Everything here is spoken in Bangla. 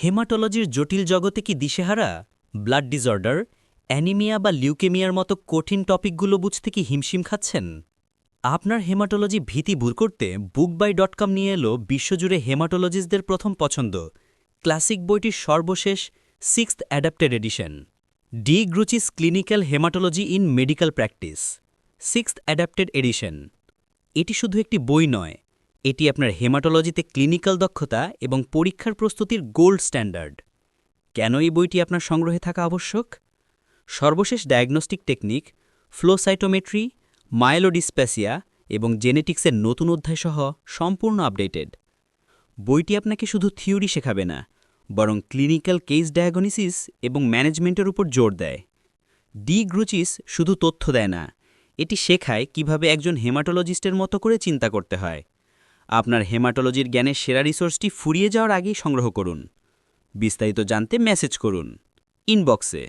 হেমাটোলজির জটিল জগতে কি দিশেহারা? ব্লাড ডিসঅর্ডার, অ্যানিমিয়া বা লিউকেমিয়ার মতো কঠিন টপিকগুলো বুঝতে কি হিমশিম খাচ্ছেন? আপনার হেমাটোলজি ভীতি ভুল করতে bookby.com নিয়ে এলো বিশ্বজুড়ে হেমাটোলজিস্টদের প্রথম পছন্দ, ক্লাসিক বইটির সর্বশেষ 6th adapted edition, de Gruchy's clinical haematology in medical practice. 6th adapted edition. এটি শুধু একটি বই নয়, এটি আপনার হেমাটোলজিতে ক্লিনিক্যাল দক্ষতা এবং পরীক্ষার প্রস্তুতির গোল্ড স্ট্যান্ডার্ড। কেন এই বইটি আপনার সংগ্রহে থাকা আবশ্যক? সর্বশেষ ডায়াগনস্টিক টেকনিক, ফ্লো সাইটোমেট্রি, মাইলোডিসপ্যাসিয়া এবং জেনেটিক্সের নতুন অধ্যায়সহ সম্পূর্ণ আপডেটেড। বইটি আপনাকে শুধু থিওরি শেখাবে না, বরং ক্লিনিক্যাল কেস ডায়াগনোসিস এবং ম্যানেজমেন্টের উপর জোর দেয়। ডি গ্রুচিস শুধু তথ্য দেয় না, এটি শেখায় কিভাবে একজন হেমাটোলজিস্টের মতো করে চিন্তা করতে হয়। আপনার হেমাটোলজির জ্ঞানের সেরা রিসোর্সটি ফুরিয়ে যাওয়ার আগেই সংগ্রহ করুন। বিস্তারিত জানতে মেসেজ করুন ইনবক্সে।